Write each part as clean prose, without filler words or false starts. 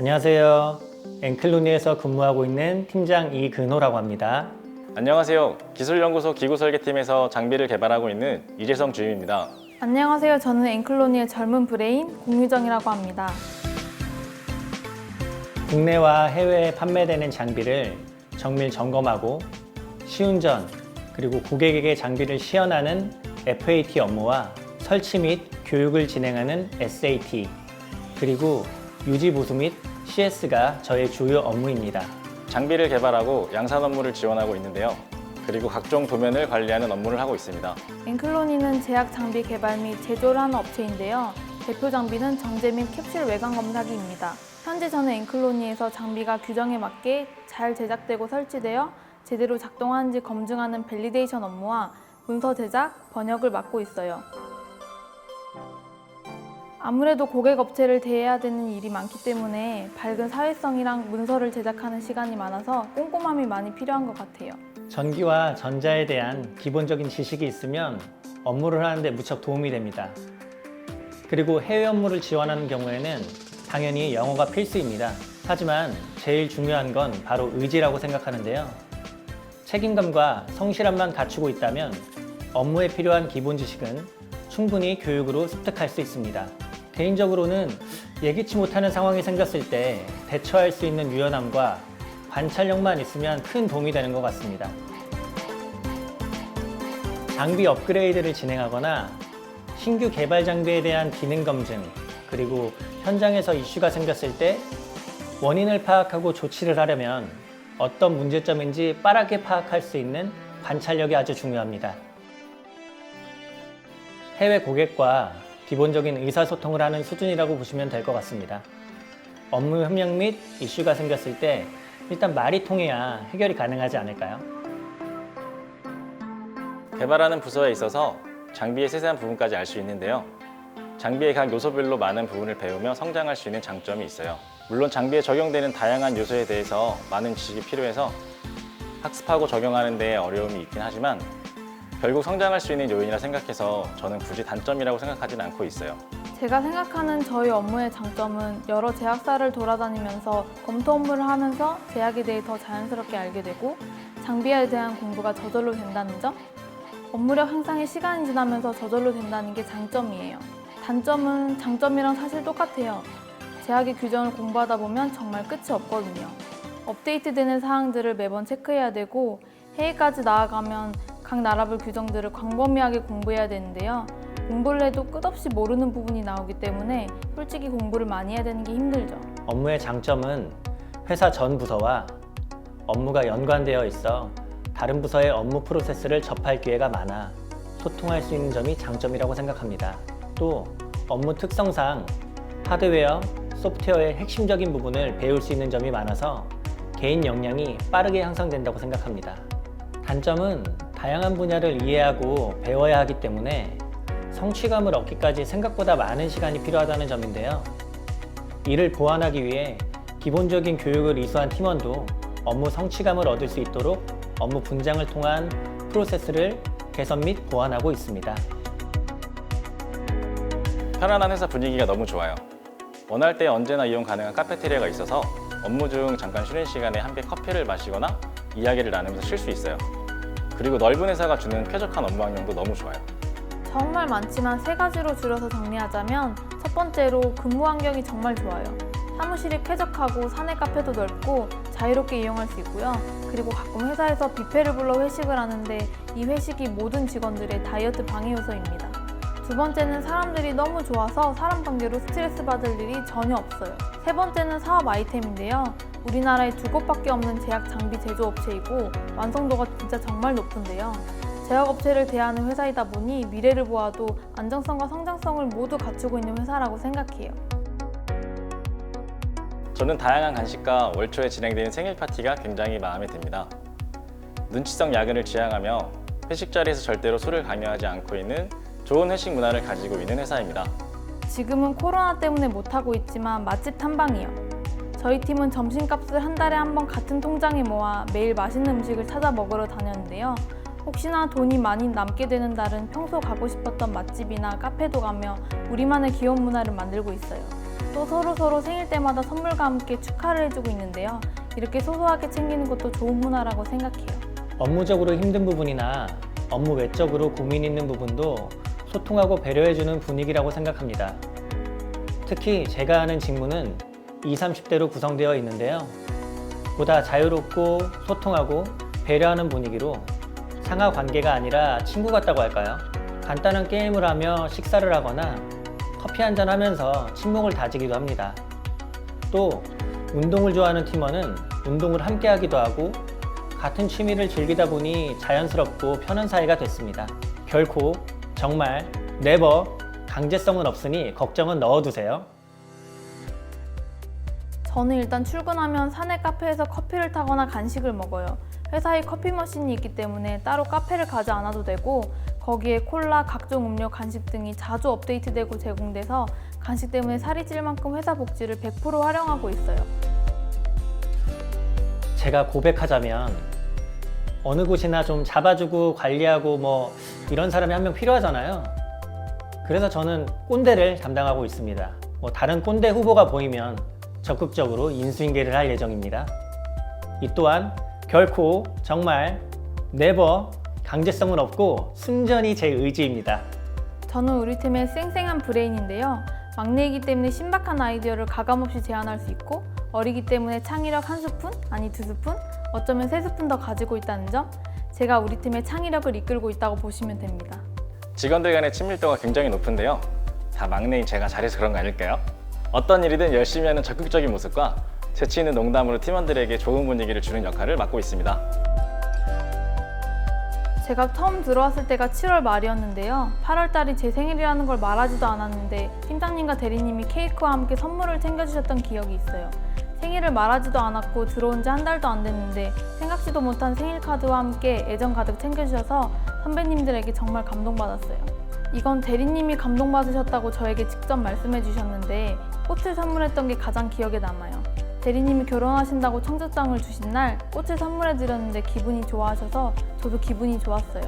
안녕하세요. 엔클로니에서 근무하고 있는 팀장 이근호라고 합니다. 안녕하세요. 기술연구소 기구설계팀에서 장비를 개발하고 있는 이재성 주임입니다. 안녕하세요. 저는 엔클로니의 젊은 브레인 공유정이라고 합니다. 국내와 해외에 판매되는 장비를 정밀 점검하고 시운전 그리고 고객에게 장비를 시연하는 FAT 업무와 설치 및 교육을 진행하는 SAT 그리고 유지 보수 및 CS가 저의 주요 업무입니다. 장비를 개발하고 양산 업무를 지원하고 있는데요. 그리고 각종 도면을 관리하는 업무를 하고 있습니다. 엔클로니는 제약 장비 개발 및 제조를 하는 업체인데요. 대표 장비는 정제 및 캡슐 외관 검사기입니다. 현재 저는 엔클로니에서 장비가 규정에 맞게 잘 제작되고 설치되어 제대로 작동하는지 검증하는 밸리데이션 업무와 문서 제작, 번역을 맡고 있어요. 아무래도 고객 업체를 대해야 되는 일이 많기 때문에 밝은 사회성이랑 문서를 제작하는 시간이 많아서 꼼꼼함이 많이 필요한 것 같아요. 전기와 전자에 대한 기본적인 지식이 있으면 업무를 하는데 무척 도움이 됩니다. 그리고 해외 업무를 지원하는 경우에는 당연히 영어가 필수입니다. 하지만 제일 중요한 건 바로 의지라고 생각하는데요. 책임감과 성실함만 갖추고 있다면 업무에 필요한 기본 지식은 충분히 교육으로 습득할 수 있습니다. 개인적으로는 예기치 못하는 상황이 생겼을 때 대처할 수 있는 유연함과 관찰력만 있으면 큰 도움이 되는 것 같습니다. 장비 업그레이드를 진행하거나 신규 개발 장비에 대한 기능 검증, 그리고 현장에서 이슈가 생겼을 때 원인을 파악하고 조치를 하려면 어떤 문제점인지 빠르게 파악할 수 있는 관찰력이 아주 중요합니다. 해외 고객과 기본적인 의사소통을 하는 수준이라고 보시면 될 것 같습니다. 업무 협력 및 이슈가 생겼을 때 일단 말이 통해야 해결이 가능하지 않을까요? 개발하는 부서에 있어서 장비의 세세한 부분까지 알 수 있는데요. 장비의 각 요소별로 많은 부분을 배우며 성장할 수 있는 장점이 있어요. 물론 장비에 적용되는 다양한 요소에 대해서 많은 지식이 필요해서 학습하고 적용하는 데 어려움이 있긴 하지만 결국 성장할 수 있는 요인이라 생각해서 저는 굳이 단점이라고 생각하진 않고 있어요. 제가 생각하는 저희 업무의 장점은 여러 제약사를 돌아다니면서 검토 업무를 하면서 제약에 대해 더 자연스럽게 알게 되고 장비에 대한 공부가 저절로 된다는 점, 업무력 향상에 시간이 지나면서 저절로 된다는 게 장점이에요. 단점은 장점이랑 사실 똑같아요. 제약의 규정을 공부하다 보면 정말 끝이 없거든요. 업데이트되는 사항들을 매번 체크해야 되고 해외까지 나아가면 각 나라별 규정들을 광범위하게 공부해야 되는데요. 공부를 해도 끝없이 모르는 부분이 나오기 때문에 솔직히 공부를 많이 해야 되는 게 힘들죠. 업무의 장점은 회사 전 부서와 업무가 연관되어 있어 다른 부서의 업무 프로세스를 접할 기회가 많아 소통할 수 있는 점이 장점이라고 생각합니다. 또 업무 특성상 하드웨어, 소프트웨어의 핵심적인 부분을 배울 수 있는 점이 많아서 개인 역량이 빠르게 향상된다고 생각합니다. 단점은 다양한 분야를 이해하고 배워야 하기 때문에 성취감을 얻기까지 생각보다 많은 시간이 필요하다는 점인데요. 이를 보완하기 위해 기본적인 교육을 이수한 팀원도 업무 성취감을 얻을 수 있도록 업무 분장을 통한 프로세스를 개선 및 보완하고 있습니다. 편안한 회사 분위기가 너무 좋아요. 원할 때 언제나 이용 가능한 카페테리아가 있어서 업무 중 잠깐 쉬는 시간에 함께 커피를 마시거나 이야기를 나누면서 쉴 수 있어요. 그리고 넓은 회사가 주는 쾌적한 업무 환경도 너무 좋아요. 정말 많지만 세 가지로 줄여서 정리하자면 첫 번째로 근무 환경이 정말 좋아요. 사무실이 쾌적하고 사내 카페도 넓고 자유롭게 이용할 수 있고요. 그리고 가끔 회사에서 뷔페를 불러 회식을 하는데 이 회식이 모든 직원들의 다이어트 방해 요소입니다. 두 번째는 사람들이 너무 좋아서 사람 관계로 스트레스 받을 일이 전혀 없어요. 세 번째는 사업 아이템인데요. 우리나라에 두 곳밖에 없는 제약 장비 제조업체이고 완성도가 진짜 정말 높은데요. 제약업체를 대하는 회사이다 보니 미래를 보아도 안정성과 성장성을 모두 갖추고 있는 회사라고 생각해요. 저는 다양한 간식과 월 초에 진행되는 생일 파티가 굉장히 마음에 듭니다. 눈치성 야근을 지향하며 회식 자리에서 절대로 술을 강요하지 않고 있는 좋은 회식 문화를 가지고 있는 회사입니다. 지금은 코로나 때문에 못하고 있지만 맛집 탐방이요. 저희 팀은 점심값을 한 달에 한 번 같은 통장에 모아 매일 맛있는 음식을 찾아 먹으러 다녔는데요. 혹시나 돈이 많이 남게 되는 달은 평소 가고 싶었던 맛집이나 카페도 가며 우리만의 귀여운 문화를 만들고 있어요. 또 서로서로 생일 때마다 선물과 함께 축하를 해주고 있는데요. 이렇게 소소하게 챙기는 것도 좋은 문화라고 생각해요. 업무적으로 힘든 부분이나 업무 외적으로 고민 있는 부분도 소통하고 배려해주는 분위기라고 생각합니다. 특히 제가 하는 직무는 20, 30대로 구성되어 있는데요. 보다 자유롭고 소통하고 배려하는 분위기로 상하 관계가 아니라 친구 같다고 할까요? 간단한 게임을 하며 식사를 하거나 커피 한잔 하면서 친목을 다지기도 합니다. 또 운동을 좋아하는 팀원은 운동을 함께 하기도 하고 같은 취미를 즐기다 보니 자연스럽고 편한 사이가 됐습니다. 결코 정말 네버 강제성은 없으니 걱정은 넣어두세요. 저는 일단 출근하면 사내 카페에서 커피를 타거나 간식을 먹어요. 회사에 커피 머신이 있기 때문에 따로 카페를 가지 않아도 되고 거기에 콜라, 각종 음료, 간식 등이 자주 업데이트되고 제공돼서 간식 때문에 살이 찔 만큼 회사 복지를 100% 활용하고 있어요. 제가 고백하자면 어느 곳이나 좀 잡아주고 관리하고 뭐 이런 사람이 한 명 필요하잖아요. 그래서 저는 꼰대를 담당하고 있습니다. 뭐 다른 꼰대 후보가 보이면 적극적으로 인수인계를 할 예정입니다. 이 또한 결코 정말 네버 강제성은 없고 순전히 제 의지입니다. 저는 우리 팀의 쌩쌩한 브레인인데요. 막내이기 때문에 신박한 아이디어를 가감없이 제안할 수 있고 어리기 때문에 창의력 한 스푼, 아니 두 스푼, 어쩌면 세 스푼 더 가지고 있다는 점, 제가 우리 팀의 창의력을 이끌고 있다고 보시면 됩니다. 직원들 간의 친밀도가 굉장히 높은데요. 다 막내인 제가 잘해서 그런 거 아닐까요? 어떤 일이든 열심히 하는 적극적인 모습과 재치 있는 농담으로 팀원들에게 좋은 분위기를 주는 역할을 맡고 있습니다. 제가 처음 들어왔을 때가 7월 말이었는데요. 8월 달이 제 생일이라는 걸 말하지도 않았는데 팀장님과 대리님이 케이크와 함께 선물을 챙겨주셨던 기억이 있어요. 생일을 말하지도 않았고 들어온 지 한 달도 안 됐는데 생각지도 못한 생일 카드와 함께 애정 가득 챙겨주셔서 선배님들에게 정말 감동받았어요. 이건 대리님이 감동받으셨다고 저에게 직접 말씀해 주셨는데 꽃을 선물했던 게 가장 기억에 남아요. 대리님이 결혼하신다고 청첩장을 주신 날 꽃을 선물해 드렸는데 기분이 좋아하셔서 저도 기분이 좋았어요.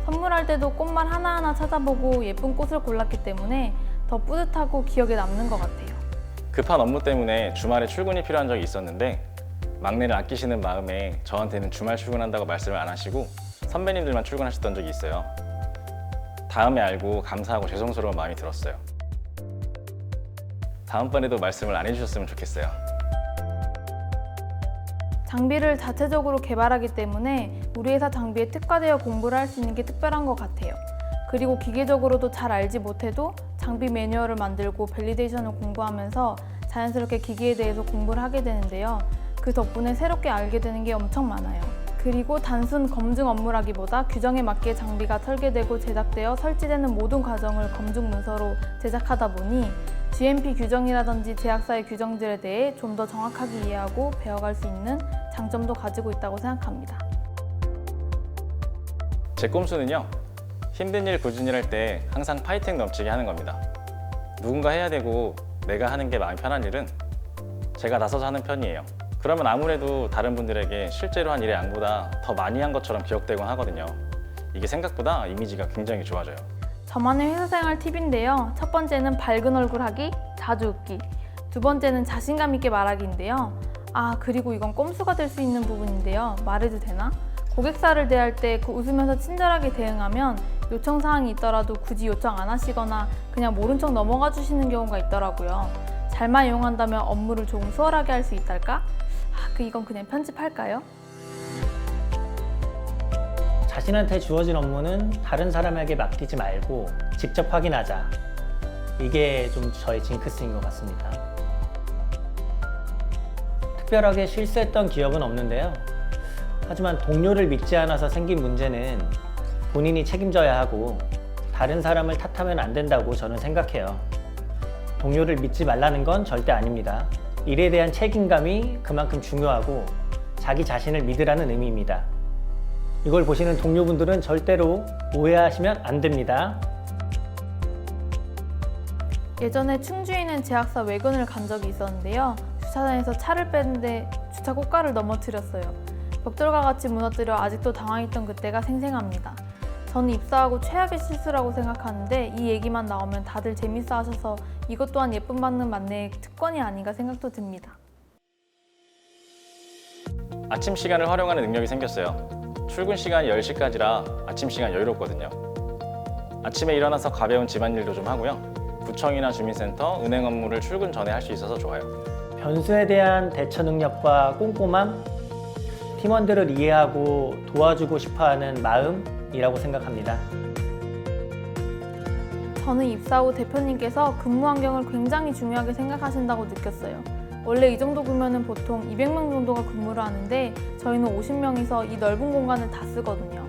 선물할 때도 꽃말 하나하나 찾아보고 예쁜 꽃을 골랐기 때문에 더 뿌듯하고 기억에 남는 것 같아요. 급한 업무 때문에 주말에 출근이 필요한 적이 있었는데 막내를 아끼시는 마음에 저한테는 주말 출근한다고 말씀을 안 하시고 선배님들만 출근하셨던 적이 있어요. 다음에 알고 감사하고 죄송스러운 마음이 들었어요. 다음번에도 말씀을 안 해주셨으면 좋겠어요. 장비를 자체적으로 개발하기 때문에 우리 회사 장비에 특화되어 공부를 할 수 있는 게 특별한 것 같아요. 그리고 기계적으로도 잘 알지 못해도 장비 매뉴얼을 만들고 밸리데이션을 공부하면서 자연스럽게 기계에 대해서 공부를 하게 되는데요. 그 덕분에 새롭게 알게 되는 게 엄청 많아요. 그리고 단순 검증 업무라기보다 규정에 맞게 장비가 설계되고 제작되어 설치되는 모든 과정을 검증 문서로 제작하다 보니 GMP 규정이라든지 제약사의 규정들에 대해 좀 더 정확하게 이해하고 배워갈 수 있는 장점도 가지고 있다고 생각합니다. 제 꼼수는요, 힘든 일 꾸준히 할 때 항상 파이팅 넘치게 하는 겁니다. 누군가 해야 되고 내가 하는 게 마음이 편한 일은 제가 나서서 하는 편이에요. 그러면 아무래도 다른 분들에게 실제로 한 일의 양보다 더 많이 한 것처럼 기억되곤 하거든요. 이게 생각보다 이미지가 굉장히 좋아져요. 저만의 회사 생활 팁인데요. 첫 번째는 밝은 얼굴 하기, 자주 웃기. 두 번째는 자신감 있게 말하기인데요. 그리고 이건 꼼수가 될 수 있는 부분인데요. 말해도 되나? 고객사를 대할 때 그 웃으면서 친절하게 대응하면 요청 사항이 있더라도 굳이 요청 안 하시거나 그냥 모른 척 넘어가 주시는 경우가 있더라고요. 잘만 이용한다면 업무를 조금 수월하게 할 수 있달까? 이건 그냥 편집할까요? 자신한테 주어진 업무는 다른 사람에게 맡기지 말고 직접 확인하자. 이게 좀 저의 징크스인 것 같습니다. 특별하게 실수했던 기억은 없는데요. 하지만 동료를 믿지 않아서 생긴 문제는 본인이 책임져야 하고 다른 사람을 탓하면 안 된다고 저는 생각해요. 동료를 믿지 말라는 건 절대 아닙니다. 일에 대한 책임감이 그만큼 중요하고 자기 자신을 믿으라는 의미입니다. 이걸 보시는 동료분들은 절대로 오해하시면 안 됩니다. 예전에 충주에 있는 제약사 외근을 간 적이 있었는데요. 주차장에서 차를 빼는데 주차 꽃가를 넘어뜨렸어요. 벽돌과 같이 무너뜨려 아직도 당황했던 그때가 생생합니다. 저는 입사하고 최악의 실수라고 생각하는데 이 얘기만 나오면 다들 재밌어 하셔서 이것 또한 예쁨 받는 만내의 특권이 아닌가 생각도 듭니다. 아침 시간을 활용하는 능력이 생겼어요. 출근 시간이 10시까지라 아침 시간 여유롭거든요. 아침에 일어나서 가벼운 집안일도 좀 하고요. 구청이나 주민센터, 은행 업무를 출근 전에 할 수 있어서 좋아요. 변수에 대한 대처 능력과 꼼꼼함, 팀원들을 이해하고 도와주고 싶어하는 마음이라고 생각합니다. 저는 입사 후 대표님께서 근무 환경을 굉장히 중요하게 생각하신다고 느꼈어요. 원래 이 정도 구면은 보통 200명 정도가 근무를 하는데 저희는 50명이서 이 넓은 공간을 다 쓰거든요.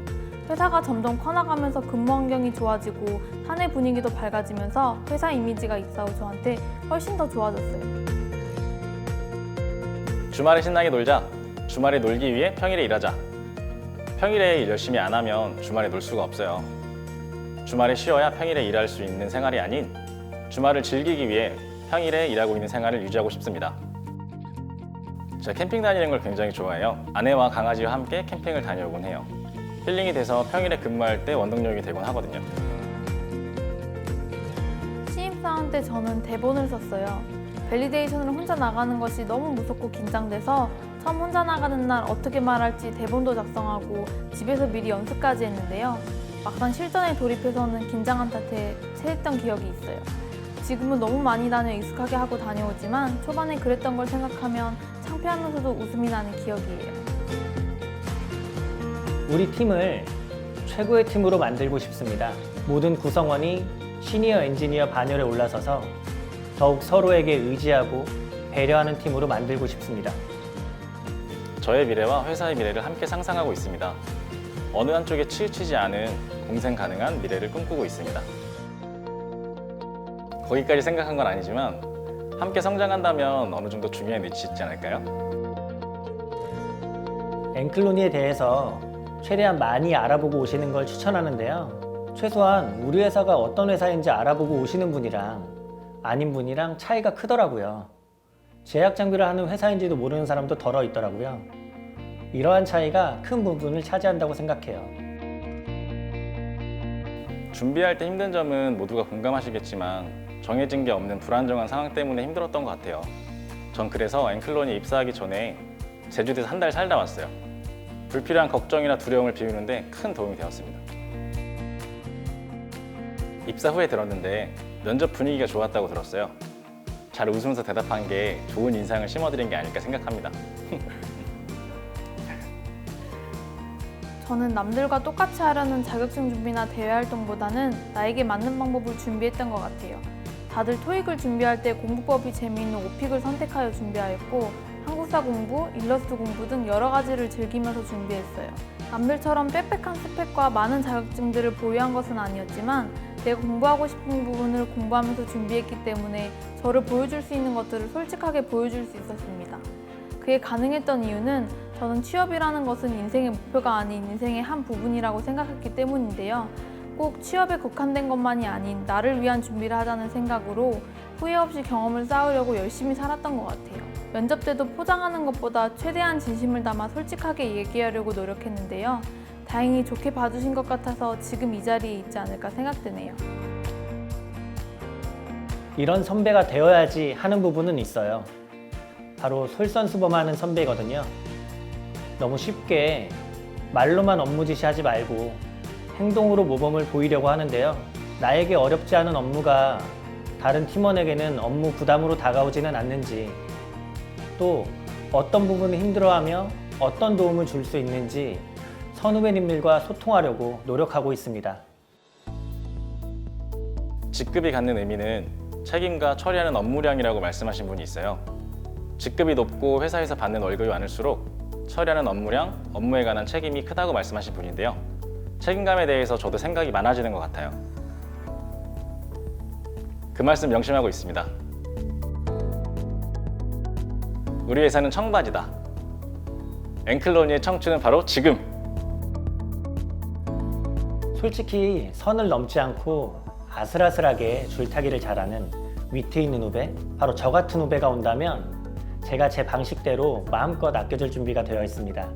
회사가 점점 커나가면서 근무 환경이 좋아지고 사내 분위기도 밝아지면서 회사 이미지가 입사 후 저한테 훨씬 더 좋아졌어요. 주말에 신나게 놀자. 주말에 놀기 위해 평일에 일하자. 평일에 일 열심히 안 하면 주말에 놀 수가 없어요. 주말에 쉬어야 평일에 일할 수 있는 생활이 아닌 주말을 즐기기 위해 평일에 일하고 있는 생활을 유지하고 싶습니다. 제가 캠핑 다니는 걸 굉장히 좋아해요. 아내와 강아지와 함께 캠핑을 다녀오곤 해요. 힐링이 돼서 평일에 근무할 때 원동력이 되곤 하거든요. 신입사원 때 저는 대본을 썼어요. 밸리데이션을 혼자 나가는 것이 너무 무섭고 긴장돼서 처음 혼자 나가는 날 어떻게 말할지 대본도 작성하고 집에서 미리 연습까지 했는데요. 막상 실전에 돌입해서는 긴장한 탓에 체했던 기억이 있어요. 지금은 너무 많이 다녀 익숙하게 하고 다녀오지만 초반에 그랬던 걸 생각하면 창피하면서도 웃음이 나는 기억이에요. 우리 팀을 최고의 팀으로 만들고 싶습니다. 모든 구성원이 시니어 엔지니어 반열에 올라서서 더욱 서로에게 의지하고 배려하는 팀으로 만들고 싶습니다. 저의 미래와 회사의 미래를 함께 상상하고 있습니다. 어느 한쪽에 치우치지 않은 공생 가능한 미래를 꿈꾸고 있습니다. 거기까지 생각한 건 아니지만 함께 성장한다면 어느 정도 중요한 위치에 있지 않을까요? 앵클로니에 대해서 최대한 많이 알아보고 오시는 걸 추천하는데요. 최소한 우리 회사가 어떤 회사인지 알아보고 오시는 분이랑 아닌 분이랑 차이가 크더라고요. 제약 장비를 하는 회사인지도 모르는 사람도 덜어 있더라고요. 이러한 차이가 큰 부분을 차지한다고 생각해요. 준비할 때 힘든 점은 모두가 공감하시겠지만 정해진 게 없는 불안정한 상황 때문에 힘들었던 것 같아요. 전 그래서 앵클론이 입사하기 전에 제주도에서 한 달 살다 왔어요. 불필요한 걱정이나 두려움을 비우는데 큰 도움이 되었습니다. 입사 후에 들었는데 면접 분위기가 좋았다고 들었어요. 잘 웃으면서 대답한 게 좋은 인상을 심어드린 게 아닐까 생각합니다. 저는 남들과 똑같이 하려는 자격증 준비나 대외 활동보다는 나에게 맞는 방법을 준비했던 것 같아요. 다들 토익을 준비할 때 공부법이 재미있는 오픽을 선택하여 준비하였고 한국사 공부, 일러스트 공부 등 여러 가지를 즐기면서 준비했어요. 남들처럼 빽빽한 스펙과 많은 자격증들을 보유한 것은 아니었지만 내가 공부하고 싶은 부분을 공부하면서 준비했기 때문에 저를 보여줄 수 있는 것들을 솔직하게 보여줄 수 있었습니다. 그게 가능했던 이유는 저는 취업이라는 것은 인생의 목표가 아닌 인생의 한 부분이라고 생각했기 때문인데요. 꼭 취업에 국한된 것만이 아닌 나를 위한 준비를 하자는 생각으로 후회 없이 경험을 쌓으려고 열심히 살았던 것 같아요. 면접 때도 포장하는 것보다 최대한 진심을 담아 솔직하게 얘기하려고 노력했는데요. 다행히 좋게 봐주신 것 같아서 지금 이 자리에 있지 않을까 생각되네요. 이런 선배가 되어야지 하는 부분은 있어요. 바로 솔선수범하는 선배거든요. 너무 쉽게 말로만 업무 지시하지 말고 행동으로 모범을 보이려고 하는데요. 나에게 어렵지 않은 업무가 다른 팀원에게는 업무 부담으로 다가오지는 않는지, 또 어떤 부분을 힘들어하며 어떤 도움을 줄 수 있는지 선후배님들과 소통하려고 노력하고 있습니다. 직급이 갖는 의미는 책임과 처리하는 업무량이라고 말씀하신 분이 있어요. 직급이 높고 회사에서 받는 월급이 많을수록 처리하는 업무량, 업무에 관한 책임이 크다고 말씀하신 분인데요. 책임감에 대해서 저도 생각이 많아지는 것 같아요. 그 말씀 명심하고 있습니다. 우리 회사는 청바지다. 앵클로니의 청춘은 바로 지금! 솔직히 선을 넘지 않고 아슬아슬하게 줄타기를 잘하는 위트 있는 후배, 바로 저 같은 후배가 온다면 제가 제 방식대로 마음껏 아껴줄 준비가 되어 있습니다.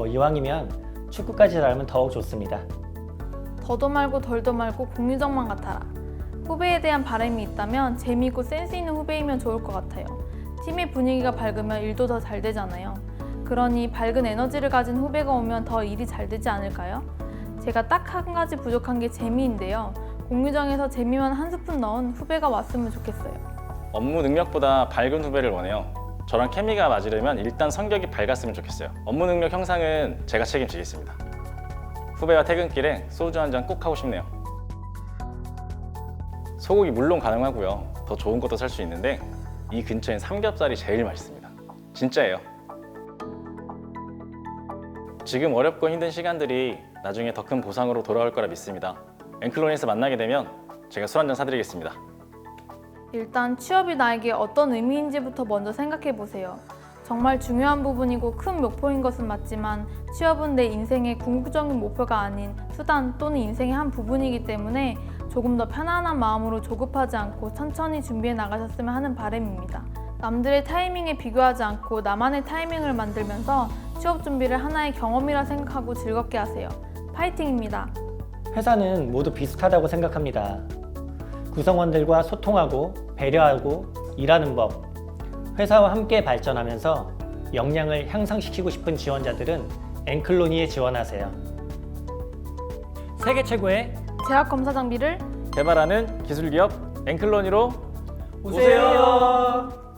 이왕이면 축구까지 잘하면 더욱 좋습니다. 더도 말고 덜도 말고 공유적만 같아라. 후배에 대한 바람이 있다면 재미있고 센스 있는 후배이면 좋을 것 같아요. 팀의 분위기가 밝으면 일도 더 잘 되잖아요. 그러니 밝은 에너지를 가진 후배가 오면 더 일이 잘 되지 않을까요? 제가 딱 한 가지 부족한 게 재미인데요. 공유정에서 재미만 한 스푼 넣은 후배가 왔으면 좋겠어요. 업무 능력보다 밝은 후배를 원해요. 저랑 케미가 맞으려면 일단 성격이 밝았으면 좋겠어요. 업무 능력 형상은 제가 책임지겠습니다. 후배와 퇴근길에 소주 한 잔 꼭 하고 싶네요. 소고기 물론 가능하고요. 더 좋은 것도 살 수 있는데 이 근처엔 삼겹살이 제일 맛있습니다. 진짜예요. 지금 어렵고 힘든 시간들이 나중에 더 큰 보상으로 돌아올 거라 믿습니다. 앵클론에서 만나게 되면 제가 술 한 잔 사드리겠습니다. 일단 취업이 나에게 어떤 의미인지부터 먼저 생각해 보세요. 정말 중요한 부분이고 큰 목표인 것은 맞지만 취업은 내 인생의 궁극적인 목표가 아닌 수단 또는 인생의 한 부분이기 때문에 조금 더 편안한 마음으로 조급하지 않고 천천히 준비해 나가셨으면 하는 바람입니다. 남들의 타이밍에 비교하지 않고 나만의 타이밍을 만들면서 취업 준비를 하나의 경험이라 생각하고 즐겁게 하세요. 파이팅입니다. 회사는 모두 비슷하다고 생각합니다. 구성원들과 소통하고 배려하고 일하는 법, 회사와 함께 발전하면서 역량을 향상시키고 싶은 지원자들은 앵클로니에 지원하세요. 세계 최고의 제약 검사 장비를 개발하는 기술기업 앵클론이로 오세요.